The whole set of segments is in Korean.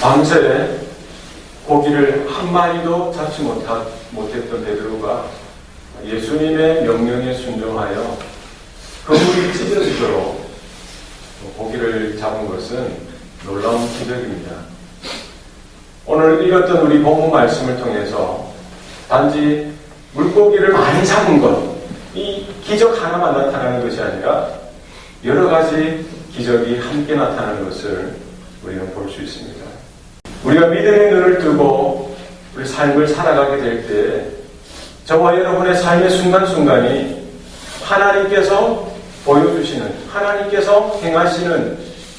밤새 고기를 한 마리도 잡지 못했던 베드로가 예수님의 명령에 순종하여 그물이 찢어지도록 고기를 잡은 것은 놀라운 기적입니다. 오늘 읽었던 우리 본문 말씀을 통해서 단지 물고기를 많이 잡은 것, 이 기적 하나만 나타나는 것이 아니라 여러 가지 기적이 함께 나타나는 것을 우리는 볼 수 있습니다. 우리가 믿음의 눈을 뜨고 우리 삶을 살아가게 될 때 저와 여러분의 삶의 순간순간이 하나님께서 보여주시는, 하나님께서 행하시는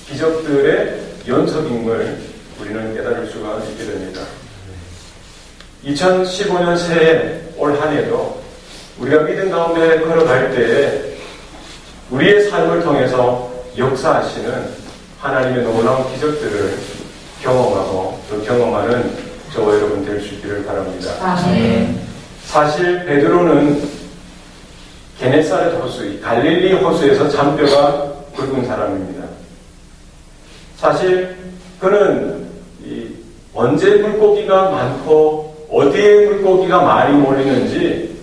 기적들의 연속임을 우리는 깨달을 수가 있게 됩니다. 2015년 새해 올 한 해도 우리가 믿음 가운데 걸어갈 때에 우리의 삶을 통해서 역사하시는 하나님의 놀라운 기적들을 경험하고 또 경험하는 저와 여러분 될 수 있기를 바랍니다. 아멘. 사실 베드로는 게네사렛 호수, 갈릴리 호수에서 잔뼈가 굵은 사람입니다. 사실 그는 언제 물고기가 많고 어디에 물고기가 많이 몰리는지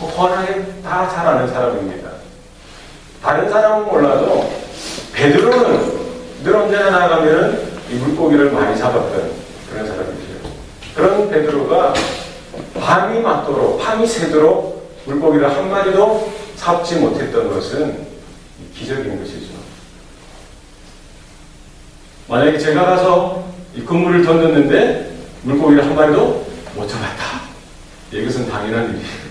훤하게 다 잘 아는 사람입니다. 다른 사람은 몰라도 베드로는 늘 언제나 나가면은 이 물고기를 많이 잡았던 그런 사람이죠. 그런 베드로가 밤이 맞도록, 밤이 새도록 물고기를 한 마리도 잡지 못했던 것은 기적인 것이죠. 만약에 제가 가서 이 그물을 던졌는데 물고기를 한 마리도 못 잡았다. 이것은 당연한 일이에요.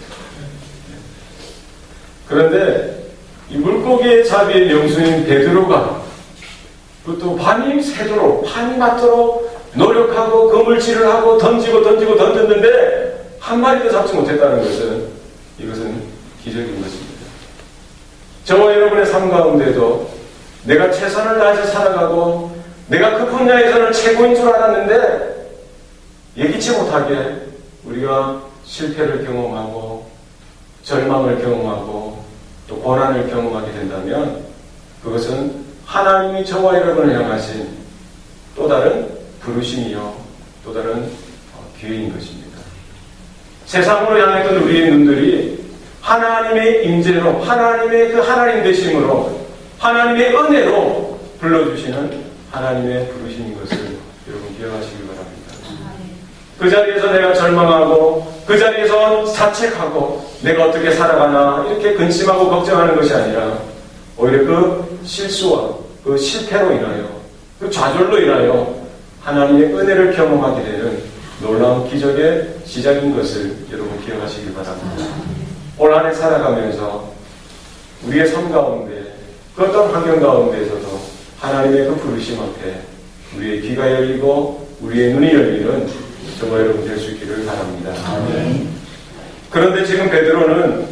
그런데 이 물고기의 자비의 명수인 베드로가 그것도 밤이 새도록, 밤이 맞도록 노력하고 그물질을 하고 던졌는데 한 마리도 잡지 못했다는 것은 이것은 기적인 것입니다. 저와 여러분의 삶 가운데도 내가 최선을 다해서 살아가고 내가 그 분야에서는 최고인 줄 알았는데 예기치 못하게 우리가 실패를 경험하고 절망을 경험하고 또 고난을 경험하게 된다면 그것은 하나님이 저와 여러분을 향하신 또 다른 부르심이요 또 다른 기회인 것입니다. 세상으로 향했던 우리의 눈들이 하나님의 임재로, 하나님의 그 하나님 되심으로, 하나님의 은혜로 불러주시는 하나님의 부르심인 것을 여러분 기억하시기 바랍니다. 그 자리에서 내가 절망하고 그 자리에서 자책하고 내가 어떻게 살아가나 이렇게 근심하고 걱정하는 것이 아니라 오히려 그 실수와 그 실패로 인하여 그 좌절로 인하여 하나님의 은혜를 경험하게 되는 놀라운 기적의 시작인 것을 여러분 기억하시기 바랍니다. 올 한 해 살아가면서 우리의 삶 가운데 그 어떤 환경 가운데에서도 하나님의 그 부르심 앞에 우리의 귀가 열리고 우리의 눈이 열리는 저와 여러분 될 수 있기를 바랍니다. 아멘. 그런데 지금 베드로는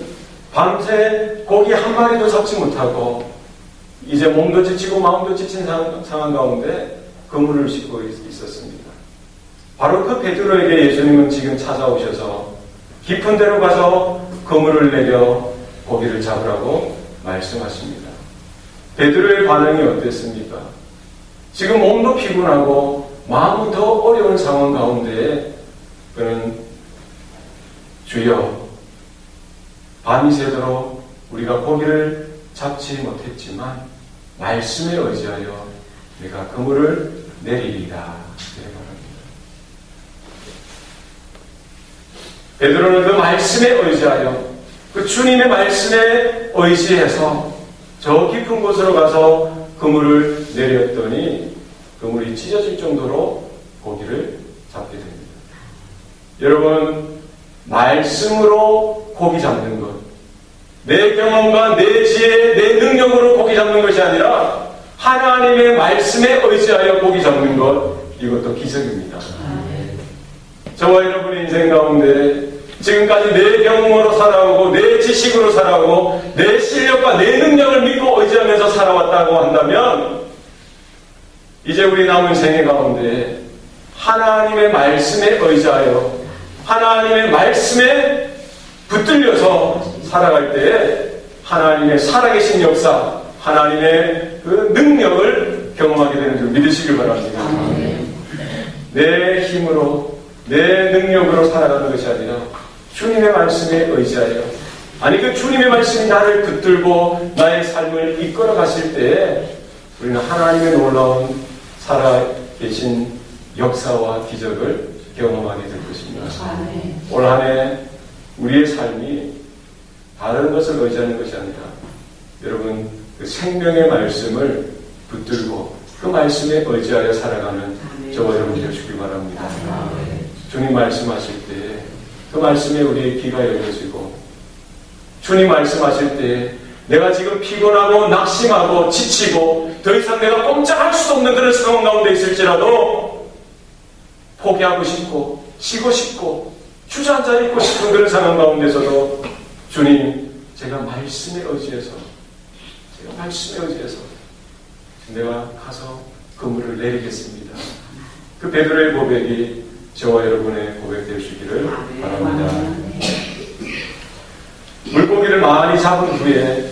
밤새 고기 한 마리도 잡지 못하고 이제 몸도 지치고 마음도 지친 상황 가운데 그물을 싣고 있었습니다. 바로 그 베드로에게 예수님은 지금 찾아오셔서 깊은 데로 가서 그물을 내려 고기를 잡으라고 말씀하십니다. 베드로의 반응이 어땠습니까? 지금 몸도 피곤하고 마음은 더 어려운 상황 가운데 그는 주여 밤이 새도록 우리가 고기를 잡지 못했지만 말씀에 의지하여 내가 그물을 내리리라. 베드로는 그 말씀에 의지하여 그 주님의 말씀에 의지해서 저 깊은 곳으로 가서 그물을 내렸더니 그물이 찢어질 정도로 고기를 잡게 됩니다. 여러분, 말씀으로 고기 잡는 것, 내 경험과 내 지혜, 내 능력으로 고기 잡는 것이 아니라 하나님의 말씀에 의지하여 고기 잡는 것, 이것도 기적입니다. 저와 여러분의 인생 가운데 지금까지 내 경험으로 살아오고 내 지식으로 살아오고 내 실력과 내 능력을 믿고 의지하면서 살아왔다고 한다면 이제 우리 남은 생애 가운데 하나님의 말씀에 의지하여 하나님의 말씀에 붙들려서 살아갈 때에 하나님의 살아계신 역사, 하나님의 그 능력을 경험하게 되는 줄 믿으시길 바랍니다. 내 힘으로, 내 능력으로 살아가는 것이 아니라 주님의 말씀에 의지하여, 아니 그 주님의 말씀이 나를 붙들고 나의 삶을 이끌어 가실 때에 우리는 하나님의 놀라운 살아계신 역사와 기적을 경험하게 될 것입니다. 올 한 해 우리의 삶이 다른 것을 의지하는 것이 아니라 여러분 그 생명의 말씀을 붙들고 그 말씀에 의지하여 살아가는 저와 여러분 되시길 바랍니다. 주님 말씀하실 때 그 말씀에 우리의 귀가 열려지고, 주님 말씀하실 때 내가 지금 피곤하고 낙심하고 지치고 더 이상 내가 꼼짝할 수도 없는 그런 상황 가운데 있을지라도 포기하고 싶고 쉬고 싶고 주저앉아 있고 싶은 그런 상황 가운데서도 주님, 제가 말씀에 의지해서 내가 가서 그물을 내리겠습니다. 그 베드로의 고백이 저와 여러분의 고백 되시기를 바랍니다. 물고기를 많이 잡은 후에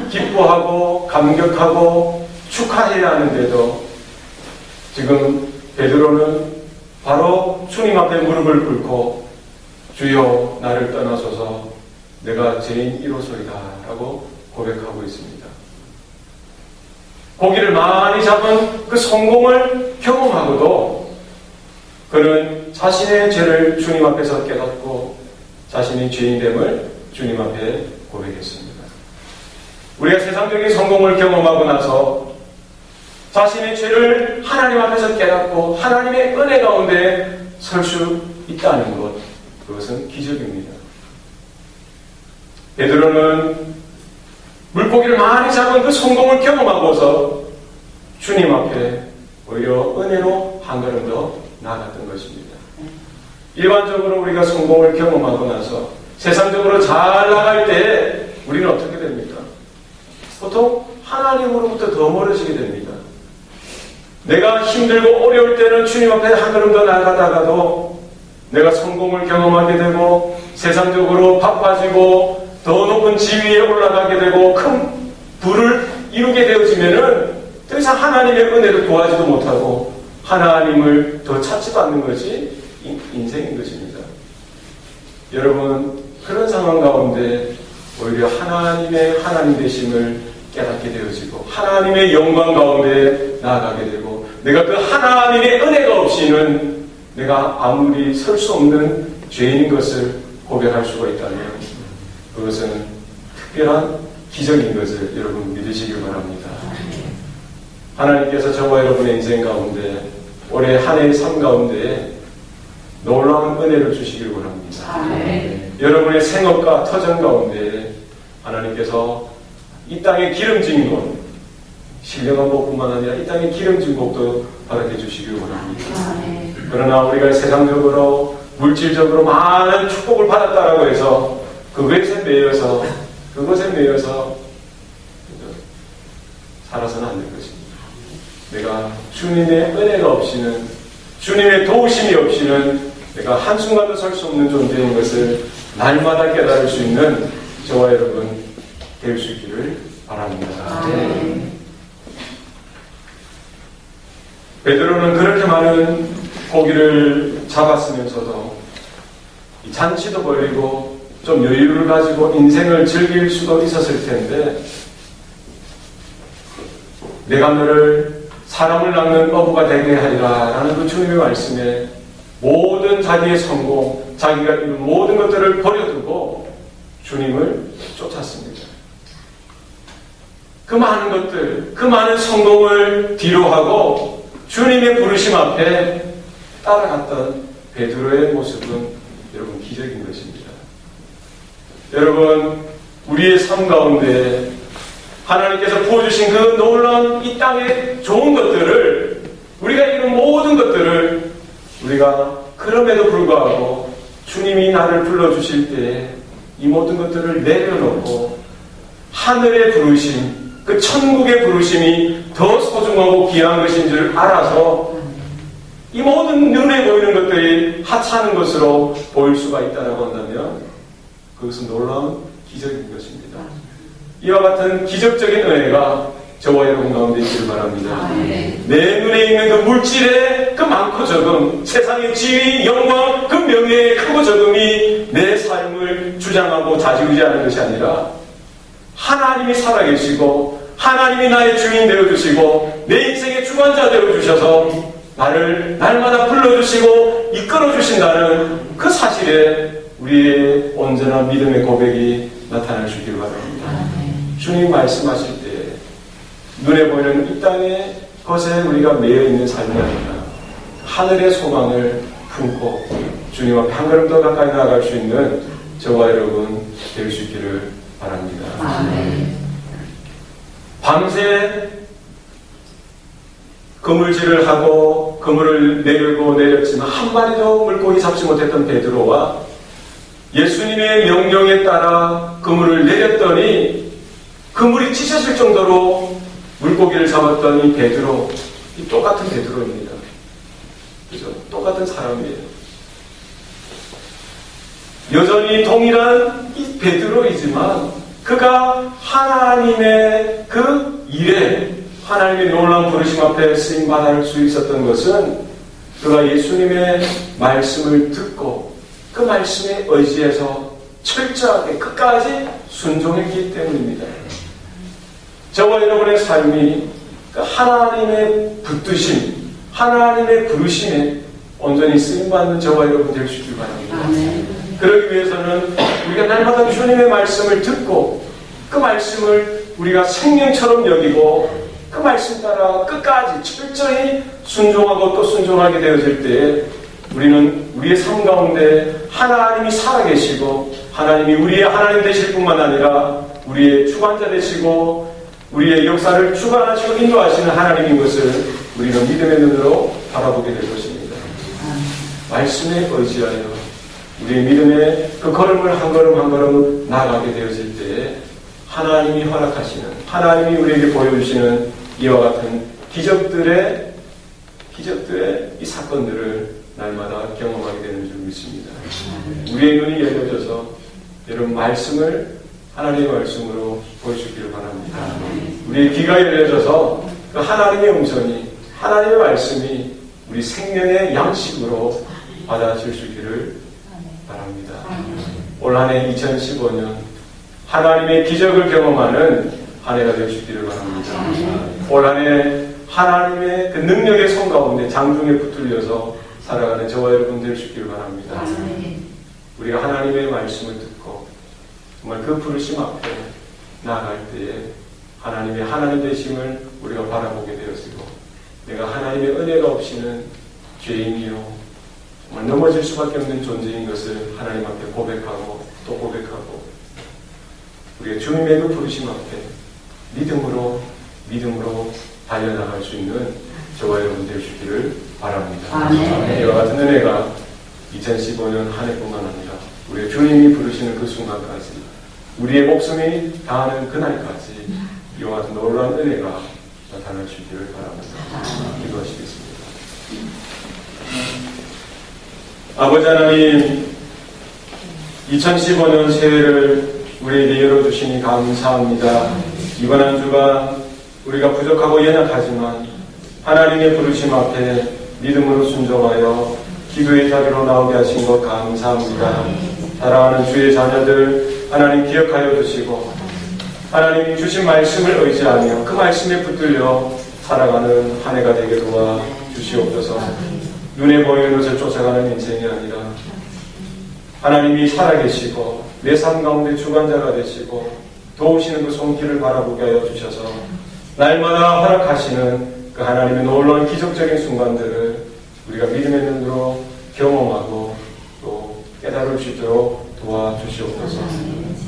기뻐하고 감격하고 축하해야 하는데도 지금 베드로는 바로 주님 앞에 무릎을 꿇고 주여 나를 떠나소서 내가 죄인이로소이다 라고 고백하고 있습니다. 고기를 많이 잡은 그 성공을 경험하고도 그는 자신의 죄를 주님 앞에서 깨닫고 자신이 죄인됨을 주님 앞에 고백했습니다. 우리가 세상적인 성공을 경험하고 나서 자신의 죄를 하나님 앞에서 깨닫고 하나님의 은혜 가운데 설 수 있다는 것, 그것은 기적입니다. 베드로는 물고기를 많이 잡은 그 성공을 경험하고서 주님 앞에 오히려 은혜로 한 걸음 더 나아갔던 것입니다. 일반적으로 우리가 성공을 경험하고 나서 세상적으로 잘 나갈 때 우리는 어떻게 됩니까? 보통 하나님으로부터 더 멀어지게 됩니다. 내가 힘들고 어려울 때는 주님 앞에 한 걸음 더 나아가다가도 내가 성공을 경험하게 되고 세상적으로 바빠지고 더 높은 지위에 올라가게 되고 큰 부를 이루게 되어지면은 더 이상 하나님의 은혜를 구하지도 못하고 하나님을 더 찾지도 않는 것이 인생인 것입니다. 여러분, 그런 상황 가운데 오히려 하나님의 하나님 되심을 깨닫게 되어지고 하나님의 영광 가운데 나아가게 되고 내가 그 하나님의 은혜가 없이는 내가 아무리 설 수 없는 죄인인 것을 고백할 수가 있다면 그것은 특별한 기적인 것을 여러분 믿으시길 바랍니다. 하나님께서 저와 여러분의 인생 가운데 올해 한 해의 삶 가운데 놀라운 은혜를 주시길 원합니다. 여러분의 생업과 터전 가운데 하나님께서 이 땅에 기름진 것, 신령한 복뿐만 아니라 이 땅에 기름진 복도 허락해 주시길 원합니다. 그러나 우리가 세상적으로 물질적으로 많은 축복을 받았다라고 해서 그것에 매여서 살아서는 안 될 것입니다. 내가 주님의 은혜가 없이는, 주님의 도우심이 없이는 내가 한순간도 설 수 없는 존재인 것을 날마다 깨달을 수 있는 저와 여러분 될 수 있기를 바랍니다. 베드로는 그렇게 많은 고기를 잡았으면서도 잔치도 벌이고 좀 여유를 가지고 인생을 즐길 수도 있었을 텐데 내가 너를 사람을 낳는 어부가 되게 하리라 라는 그 주님의 말씀에 모든 자기의 성공, 자기가 이룬 모든 것들을 버려두고 주님을 쫓았습니다. 그 많은 것들, 그 많은 성공을 뒤로하고 주님의 부르심 앞에 따라갔던 베드로의 모습은 여러분 기적인 것입니다. 여러분, 우리의 삶 가운데 하나님께서 부어주신 그 놀라운 이 땅의 좋은 것들을, 우리가 이룬 모든 것들을 우리가 그럼에도 불구하고 주님이 나를 불러주실 때에 이 모든 것들을 내려놓고 하늘의 부르심, 그 천국의 부르심이 더 소중하고 귀한 것인 줄 알아서 이 모든 눈에 보이는 것들이 하찮은 것으로 보일 수가 있다고 한다면 그것은 놀라운 기적인 것입니다. 이와 같은 기적적인 은혜가 저와 여러분 가운데 있기를 바랍니다. 네. 내 눈에 있는 그 물질의 그 많고 적음, 세상의 지위, 영광, 그 명예의 크고 적음이 내 삶을 주장하고 좌지우지하는 것이 아니라 하나님이 살아계시고 하나님이 나의 주인 되어주시고 내 인생의 주관자 되어주셔서 나를 날마다 불러주시고 이끌어주신다는 그 사실에 우리의 온전한 믿음의 고백이 나타날 수 있기를 바랍니다. 주님 말씀하실 때 눈에 보이는 이 땅의 것에 우리가 매여 있는 삶이 아니라 하늘의 소망을 품고 주님 앞에 한 걸음 더 가까이 나아갈 수 있는 저와 여러분 될 수 있기를 바랍니다. 밤새 그물질을 하고 그물을 내리고 내렸지만 한 마리도 물고기 잡지 못했던 베드로와 예수님의 명령에 따라 그물을 내렸더니 그물이 찢어질 정도로 물고기를 잡았던 이 베드로, 이 똑같은 베드로입니다. 그죠? 똑같은 사람이에요. 여전히 동일한 이 베드로이지만 그가 하나님의 그 일에 하나님의 놀라운 부르심 앞에 쓰임받을 수 있었던 것은 그가 예수님의 말씀을 듣고 그 말씀에 의지해서 철저하게 끝까지 순종했기 때문입니다. 저와 여러분의 삶이 하나님의 붙드심, 하나님의 부르심에 온전히 쓰임받는 저와 여러분 될 수 있길 바랍니다. 그러기 위해서는 우리가 날마다 주님의 말씀을 듣고 그 말씀을 우리가 생명처럼 여기고 그 말씀 따라 끝까지 철저히 순종하고 또 순종하게 되어질 때에 우리는 우리의 삶 가운데 하나님이 살아계시고 하나님이 우리의 하나님 되실 뿐만 아니라 우리의 주관자 되시고 우리의 역사를 주관하시고 인도하시는 하나님인 것을 우리는 믿음의 눈으로 바라보게 될 것입니다. 말씀에 의지하여 우리의 믿음의 그 걸음을 한 걸음 한 걸음 나아가게 되어질 때에 하나님이 허락하시는, 하나님이 우리에게 보여주시는 이와 같은 기적들의 이 사건들을 날마다 경험하게 되는 줄 믿습니다. 우리의 눈이 열려져서 여러분 말씀을 하나님의 말씀으로 볼 수 있기를 바랍니다. 우리의 귀가 열려져서 그 하나님의 음성이, 하나님의 말씀이 우리 생명의 양식으로 받아질 수 있기를 바랍니다. 올 한 해 2015년 하나님의 기적을 경험하는 한 해가 될 수 있기를 바랍니다. 올 한 해 하나님의 그 능력의 손 가운데 장중에 붙들려서 살아가는 저와 여러분 될 수 있기를 바랍니다. 우리가 하나님의 말씀을 듣고 정말 그 부르심 앞에 나아갈 때에 하나님의 하나님 되심을 우리가 바라보게 되어지고 내가 하나님의 은혜가 없이는 죄인이요 정말 넘어질 수밖에 없는 존재인 것을 하나님 앞에 고백하고 또 고백하고 우리가 주님의 그 부르심 앞에 믿음으로 달려나갈 수 있는 저와 여러분 될 수 있기를 바랍니다. 이와 같은 은혜가 2015년 한 해뿐만 아니라 우리의 주님이 부르시는 그 순간까지 우리의 목숨이 다하는 그날까지 이와 같은 놀라운 은혜가 나타날 수 있기를 바랍니다. 기도하시겠습니다. 아버지 하나님, 2015년 새해를 우리에게 열어주시니 감사합니다. 이번 한 주간 우리가 부족하고 연약하지만 하나님의 부르심 앞에 믿음으로 순종하여 기도의 자리로 나오게 하신 것 감사합니다. 사랑하는 주의 자녀들 하나님 기억하여 주시고 하나님이 주신 말씀을 의지하며 그 말씀에 붙들려 살아가는 한 해가 되게 도와 주시옵소서. 눈에 보이는 것을 쫓아가는 인생이 아니라 하나님이 살아계시고 내 삶 가운데 주관자가 되시고 도우시는 그 손길을 바라보게 하여 주셔서 날마다 허락하시는 그 하나님의 놀라운 기적적인 순간들을 우리가 믿음의 눈으로 경험하고 또 깨달을 수 있도록 도와주시옵소서.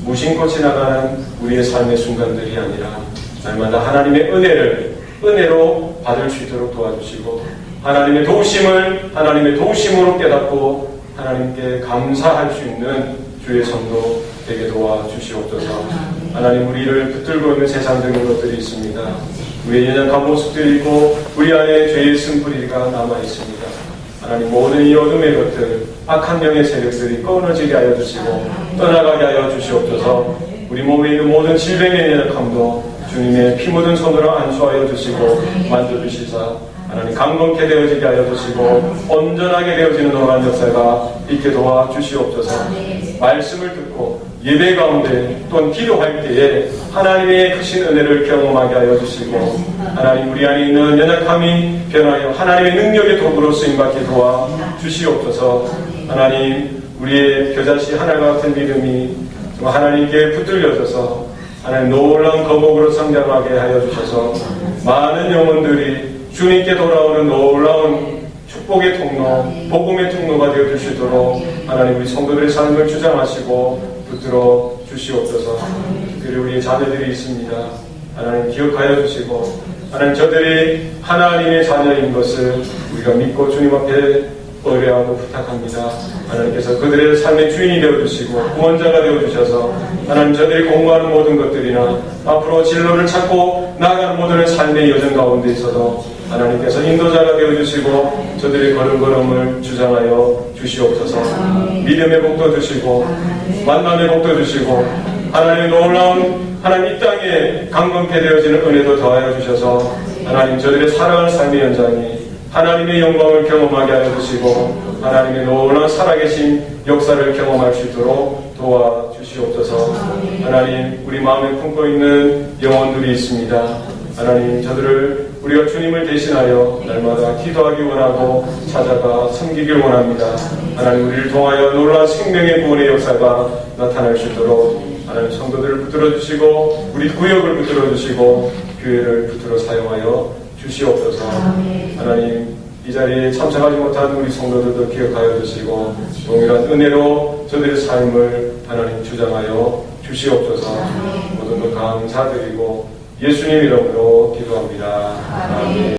무심코 지나가는 우리의 삶의 순간들이 아니라 날마다 하나님의 은혜로 받을 수 있도록 도와주시고 하나님의 도우심으로 깨닫고 하나님께 감사할 수 있는 주의 성도 되게 도와주시옵소서. 하나님 우리를 붙들고 있는 세상적인 것들이 있습니다. 우리의 연약한 모습들이 있고 우리 안에 죄의 쓴뿌리가 남아있습니다. 하나님 모든 이 어둠의 것들 악한 영의 세력들이 끊어지게 하여 주시고 떠나가게 하여 주시옵소서. 우리 몸에 있는 모든 질병의 연약함도 주님의 피 묻은 손으로 안수하여 주시고 만져주시사 하나님 강건케 되어지게 하여 주시고 온전하게 되어지는 놀라운 역사가 있게 도와 주시옵소서. 말씀을 듣고 예배 가운데 또는 기도할 때에 하나님의 크신 은혜를 경험하게 하여 주시고 하나님 우리 안에 있는 연약함이 변하여 하나님의 능력의 도구로 쓰임받게 도와 주시옵소서. 하나님 우리의 겨자씨 하나가 같은 믿음이 하나님께 붙들려져서 하나님 놀라운 거목으로 성장하게 하여 주셔서 많은 영혼들이 주님께 돌아오는 놀라운 축복의 통로, 복음의 통로가 되어 주시도록 하나님 우리 성도들의 삶을 주장하시고 붙들어 주시옵소서. 특별히 우리의 자녀들이 있습니다. 하나님 기억하여 주시고 하나님 저들이 하나님의 자녀인 것을 우리가 믿고 주님 앞에 의뢰하고 부탁합니다. 하나님께서 그들의 삶의 주인이 되어주시고 구원자가 되어주셔서 하나님 저들이 공부하는 모든 것들이나 앞으로 진로를 찾고 나아가는 모든 삶의 여정 가운데 있어도 하나님께서 인도자가 되어주시고 저들의 걸음걸음을 주장하여 주시옵소서. 믿음의 복도 주시고 만남의 복도 주시고 하나님의 놀라운 하나님 이 땅에 강건케 되어지는 은혜도 더하여 주셔서 하나님 저들의 살아갈 삶의 연장이 하나님의 영광을 경험하게 하여 주시고 하나님의 놀라운 살아계신 역사를 경험할 수 있도록 도와주시옵소서. 하나님 우리 마음에 품고 있는 영혼들이 있습니다. 하나님 저들을 우리가 주님을 대신하여 날마다 기도하기 원하고 찾아가 섬기길 원합니다. 하나님 우리를 통하여 놀라운 생명의 구원의 역사가 나타날 수 있도록 하나님 성도들을 붙들어 주시고 우리 구역을 붙들어 주시고 교회를 붙들어 사용하여 주시옵소서. 하나님 이 자리에 참석하지 못한 우리 성도들도 기억하여 주시고 동일한 은혜로 저들의 삶을 하나님 주장하여 주시옵소서. 모든 것 감사드리고 예수님 이름으로 기도합니다. 아멘.